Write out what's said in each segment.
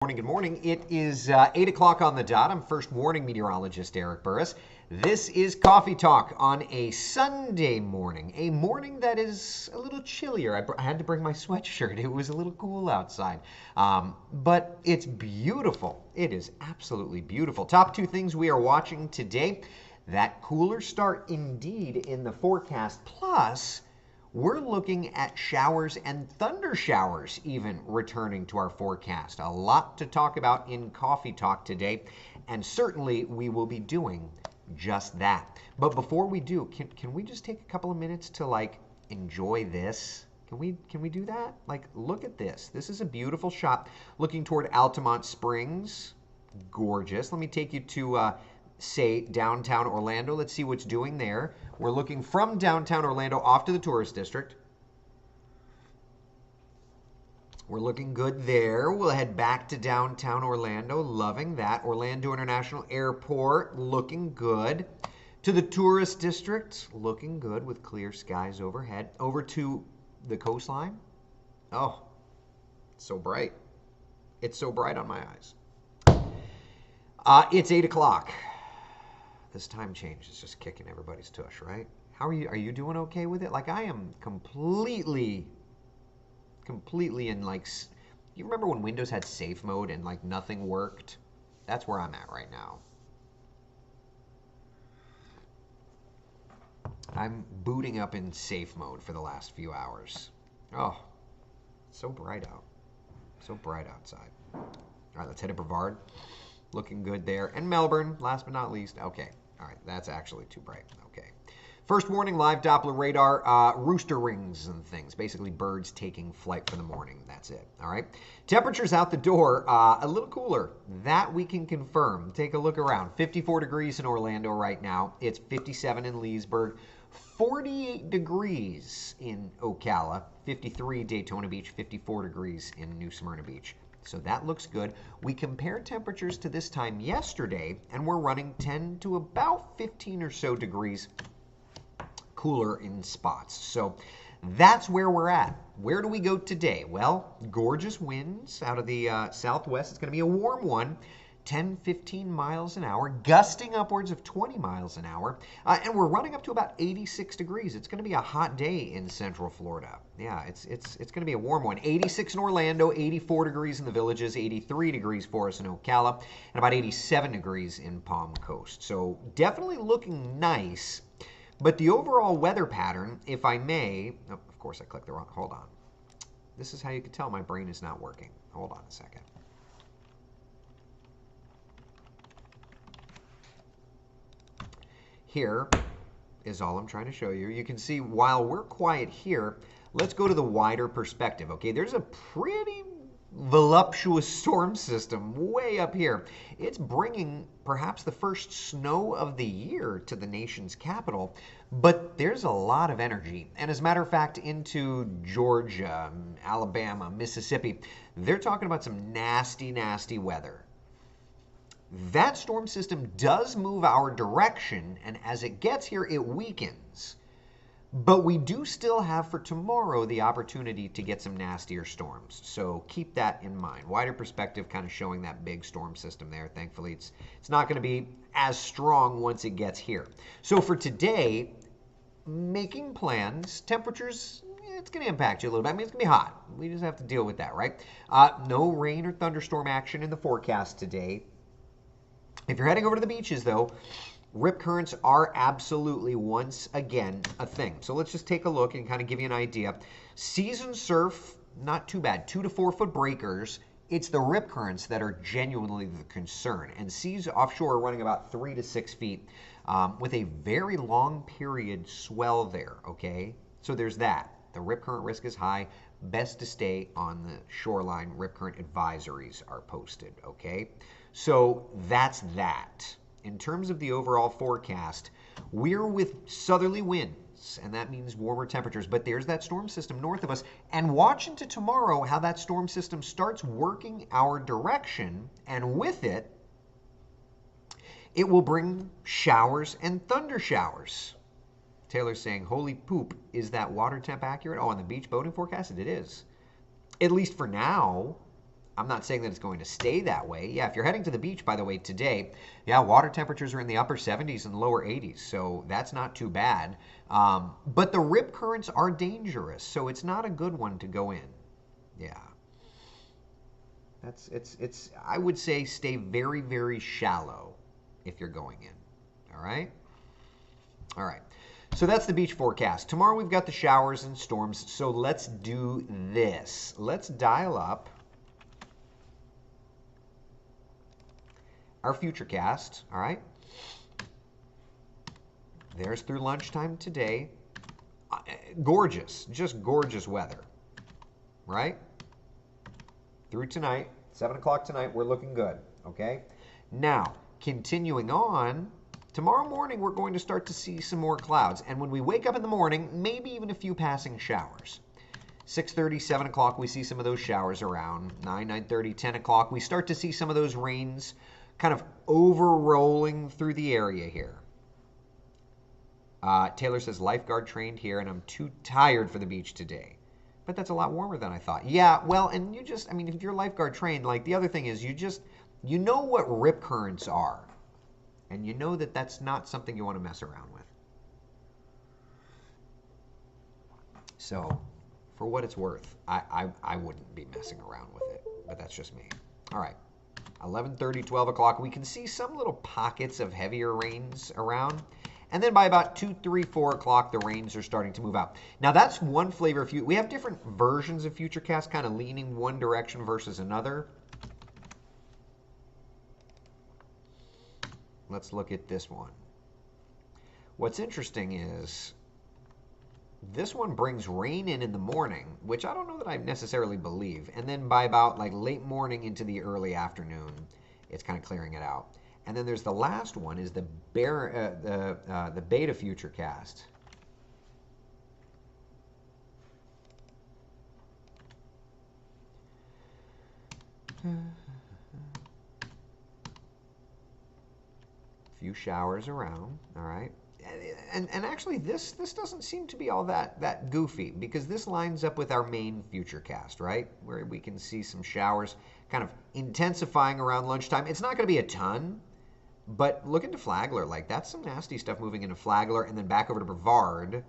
Morning, good morning. It is 8 o'clock on the dot. I'm first warning meteorologist Eric Burris. This is Coffee Talk on a Sunday morning, a morning that is a little chillier. I had to bring my sweatshirt. It was a little cool outside, but it's beautiful. It is absolutely beautiful. Top two things we are watching today. That cooler start indeed in the forecast, plus we're looking at showers and thunder showers even returning to our forecast. A lot to talk about in Coffee Talk today, and certainly we will be doing just that. But before we do, can we just take a couple of minutes to enjoy this? Can we do that? Look at this. This is a beautiful shot looking toward Altamont Springs. Gorgeous. Let me take you to say downtown Orlando. Let's see what's doing there. We're looking from downtown Orlando off to the tourist district. We're looking good there. We'll head back to downtown Orlando. Loving that. Orlando International Airport looking good. To the tourist district, looking good with clear skies overhead. Over to the coastline. Oh, it's so bright. It's so bright on my eyes. It's 8 o'clock. This time change is just kicking everybody's tush, right? How are you? Are you doing okay with it? I am completely in you remember when Windows had safe mode and nothing worked? That's where I'm at right now. I'm booting up in safe mode for the last few hours. Oh, so bright out. So bright outside. All right, let's head to Brevard. Looking good there. And Melbourne, last but not least. Okay. All right. That's actually too bright. Okay. First warning, live Doppler radar, rooster rings and things. Basically, birds taking flight for the morning. That's it. All right. Temperatures out the door, a little cooler. That we can confirm. Take a look around. 54 degrees in Orlando right now. It's 57 in Leesburg. 48 degrees in Ocala. 53 Daytona Beach. 54 degrees in New Smyrna Beach. So that looks good. We compared temperatures to this time yesterday, and we're running 10 to about 15 or so degrees cooler in spots. So that's where we're at. Where do we go today? Well, gorgeous winds out of the southwest. It's going to be a warm one. 10, 15 miles an hour, gusting upwards of 20 miles an hour, and we're running up to about 86 degrees. It's going to be a hot day in Central Florida. Yeah, it's going to be a warm one. 86 in Orlando, 84 degrees in the Villages, 83 degrees for us in Ocala, and about 87 degrees in Palm Coast. So definitely looking nice, but the overall weather pattern, if I may, oh, of course I clicked the wrong, hold on. This is how you can tell my brain is not working. Hold on a second. Here is all I'm trying to show you. You can see while we're quiet here, let's go to the wider perspective. Okay, there's a pretty voluptuous storm system way up here. It's bringing perhaps the first snow of the year to the nation's capital, but there's a lot of energy. And as a matter of fact, into Georgia, Alabama, Mississippi, they're talking about some nasty, nasty weather. That storm system does move our direction, and as it gets here, it weakens. But we do still have for tomorrow the opportunity to get some nastier storms. So keep that in mind. Wider perspective kind of showing that big storm system there. Thankfully, it's not going to be as strong once it gets here. So for today, making plans, temperatures, it's going to impact you a little bit. I mean, it's going to be hot. We just have to deal with that, right? No rain or thunderstorm action in the forecast today. If you're heading over to the beaches, though, rip currents are absolutely once again a thing. So let's just take a look and kind of give you an idea. Season surf, not too bad. 2 to 4 foot breakers. It's the rip currents that are genuinely the concern. And seas offshore are running about 3 to 6 feet with a very long period swell there, okay? So there's that. The rip current risk is high. Best to stay on the shoreline. Rip current advisories are posted, okay? So that's that. In terms of the overall forecast, we're with southerly winds, and that means warmer temperatures. But there's that storm system north of us. And watch into tomorrow how that storm system starts working our direction. And with it, it will bring showers and thunder showers. Taylor's saying, holy poop, is that water temp accurate? Oh, on the beach boating forecast, it is. At least for now. I'm not saying that it's going to stay that way. Yeah, if you're heading to the beach, by the way, today, yeah, water temperatures are in the upper 70s and lower 80s, so that's not too bad. But the rip currents are dangerous, so it's not a good one to go in. Yeah. It's I would say stay very, very shallow if you're going in. All right? All right. So that's the beach forecast. Tomorrow we've got the showers and storms, so let's do this. Let's dial up our futurecast, all right? There's through lunchtime today. Gorgeous, just gorgeous weather, right? Through tonight, 7 o'clock tonight, we're looking good, okay? Now, continuing on, tomorrow morning we're going to start to see some more clouds. And when we wake up in the morning, maybe even a few passing showers. 6:30, 7 o'clock, we see some of those showers around. 9, 9:30, 10 o'clock, we start to see some of those rains kind of over-rolling through the area here. Taylor says, lifeguard trained here, and I'm too tired for the beach today. But that's a lot warmer than I thought. Yeah, well, and you just, I mean, if you're lifeguard trained, like the other thing is you know what rip currents are. And you know that that's not something you want to mess around with. So, for what it's worth, I wouldn't be messing around with it. But that's just me. All right. 11:30, 12 o'clock, we can see some little pockets of heavier rains around. And then by about 2, 3, 4 o'clock, the rains are starting to move out. Now, that's one flavor of we have different versions of Futurecast kind of leaning one direction versus another. Let's look at this one. What's interesting is this one brings rain in the morning, which I don't know that I necessarily believe. And then by about like late morning into the early afternoon, it's kind of clearing it out. And then there's the last one is the beta Futurecast. Few showers around, all right. And actually this doesn't seem to be all that goofy, because this lines up with our main Futurecast, right? Where we can see some showers kind of intensifying around lunchtime. It's not going to be a ton, but look into Flagler. Like, that's some nasty stuff moving into Flagler and then back over to Brevard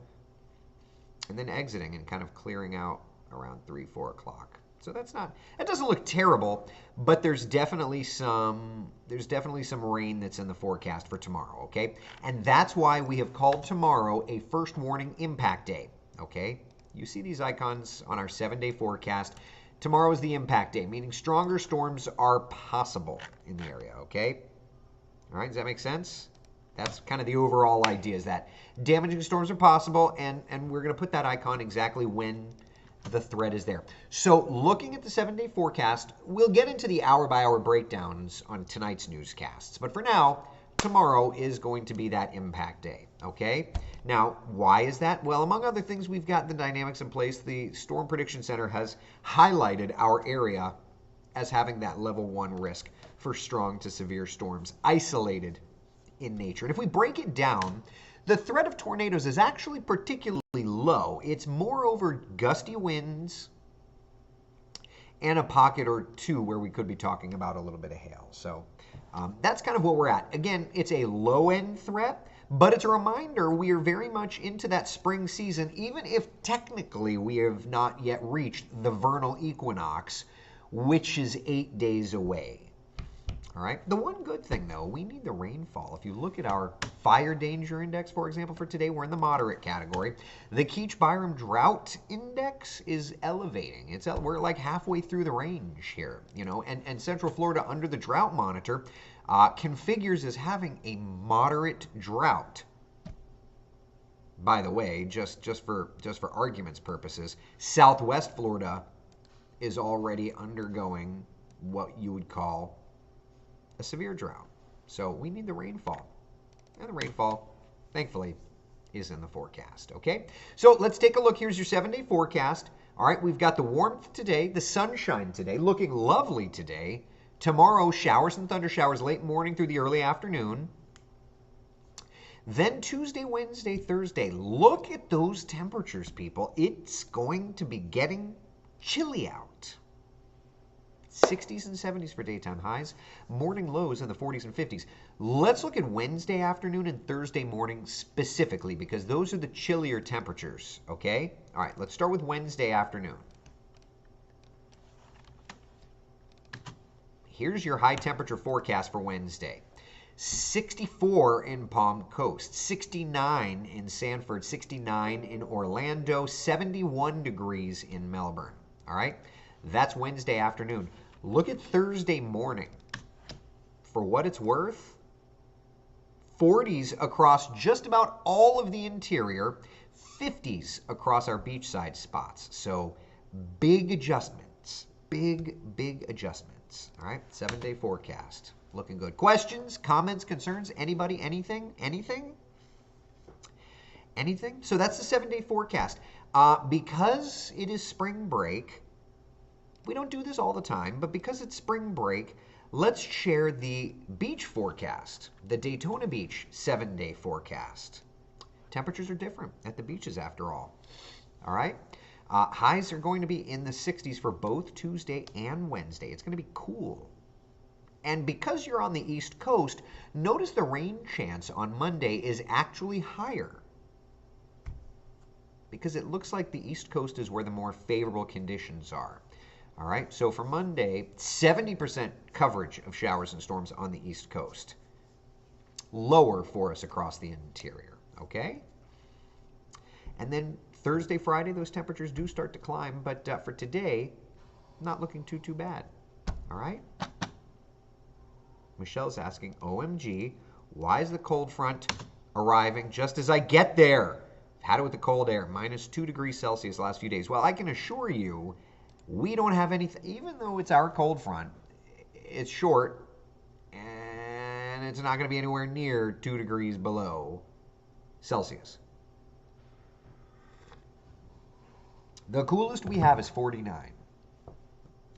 and then exiting and kind of clearing out around 3, 4 o'clock. So it doesn't look terrible, but there's definitely some rain that's in the forecast for tomorrow, okay? And that's why we have called tomorrow a first warning impact day, okay? You see these icons on our 7-day forecast. Tomorrow is the impact day, meaning stronger storms are possible in the area, okay? All right, does that make sense? That's kind of the overall idea, is that damaging storms are possible, and we're going to put that icon exactly when the threat is there. So looking at the 7-day forecast, we'll get into the hour-by-hour breakdowns on tonight's newscasts. But for now, tomorrow is going to be that impact day, okay? Now, why is that? Well, among other things, we've got the dynamics in place. The Storm Prediction Center has highlighted our area as having that level 1 risk for strong to severe storms, isolated in nature. And if we break it down, the threat of tornadoes is actually particularly low. It's more over gusty winds and a pocket or two where we could be talking about a little bit of hail. So that's kind of what we're at. Again, it's a low-end threat, but it's a reminder we are very much into that spring season, even if technically we have not yet reached the vernal equinox, which is 8 days away. All right. The one good thing, though, we need the rainfall. If you look at our fire danger index, for example, for today, we're in the moderate category. The Keach-Byram drought index is elevating. We're like halfway through the range here, you know, and Central Florida under the drought monitor configures as having a moderate drought. By the way, just for argument's purposes, Southwest Florida is already undergoing what you would call a severe drought. So we need the rainfall. And the rainfall, thankfully, is in the forecast, okay? So let's take a look. Here's your 7-day forecast. All right, we've got the warmth today, the sunshine today, looking lovely today. Tomorrow, showers and thunder showers late morning through the early afternoon. Then Tuesday, Wednesday, Thursday. Look at those temperatures, people. It's going to be getting chilly out. 60s and 70s for daytime highs. Morning lows in the 40s and 50s. Let's look at Wednesday afternoon and Thursday morning specifically because those are the chillier temperatures, okay? All right, let's start with Wednesday afternoon. Here's your high temperature forecast for Wednesday. 64 in Palm Coast, 69 in Sanford, 69 in Orlando, 71 degrees in Melbourne. All right, that's Wednesday afternoon. Look at Thursday morning. For what it's worth, 40s across just about all of the interior, 50s across our beachside spots. So big adjustments, big adjustments. All right, 7-day forecast. Looking good. Questions, comments, concerns? Anybody? Anything? Anything? Anything? So that's the 7-day forecast. Because it is spring break, we don't do this all the time, but because it's spring break, let's share the beach forecast, the Daytona Beach 7-day forecast. Temperatures are different at the beaches after all. All right? Highs are going to be in the 60s for both Tuesday and Wednesday. It's going to be cool. And because you're on the East Coast, notice the rain chance on Monday is actually higher. Because it looks like the East Coast is where the more favorable conditions are. All right, so for Monday, 70% coverage of showers and storms on the East Coast. Lower for us across the interior, okay? And then Thursday, Friday, those temperatures do start to climb, but for today, not looking too bad, all right? Michelle's asking, OMG, why is the cold front arriving just as I get there? I've had it with the cold air, minus 2 degrees Celsius the last few days. Well, I can assure you, we don't have anything, even though it's our cold front, it's short, and it's not going to be anywhere near 2 degrees below Celsius. The coolest we have is 49.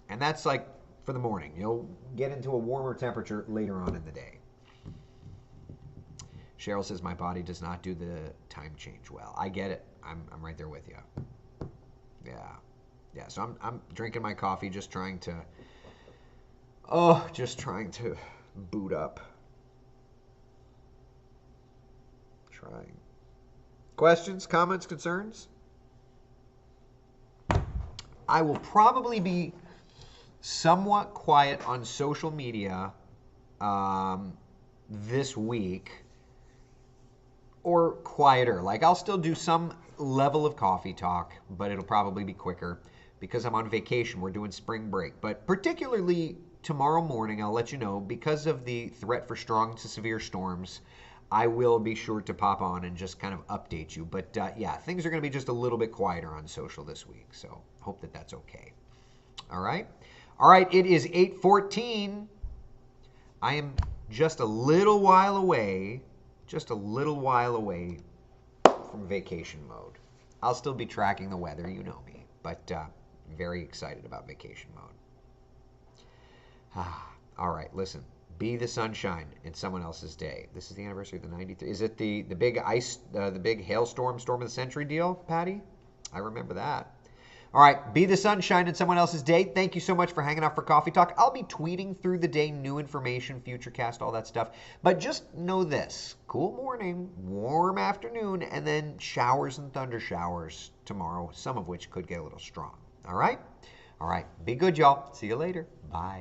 And that's like for the morning. You'll get into a warmer temperature later on in the day. Cheryl says, my body does not do the time change well. I get it. I'm right there with you. Yeah, so I'm drinking my coffee, just trying to boot up. Trying. Questions, comments, concerns? I will probably be somewhat quiet on social media this week, or quieter. Like, I'll still do some level of coffee talk, but it'll probably be quicker because I'm on vacation. We're doing spring break. But particularly tomorrow morning, I'll let you know, because of the threat for strong to severe storms, I will be sure to pop on and just kind of update you. But yeah, things are going to be just a little bit quieter on social this week. So hope that that's okay. All right. All right. It is 8:14. I am just a little while away from vacation mode. I'll still be tracking the weather. You know me. But very excited about vacation mode. All right. Listen. Be the sunshine in someone else's day. This is the anniversary of the 93. Is it the big ice, the big hailstorm, storm of the century deal, Patty? I remember that. All right, be the sunshine in someone else's day. Thank you so much for hanging out for Coffee Talk. I'll be tweeting through the day, new information, Futurecast, all that stuff. But just know this, cool morning, warm afternoon, and then showers and thunder showers tomorrow, some of which could get a little strong. All right? All right, be good, y'all. See you later. Bye.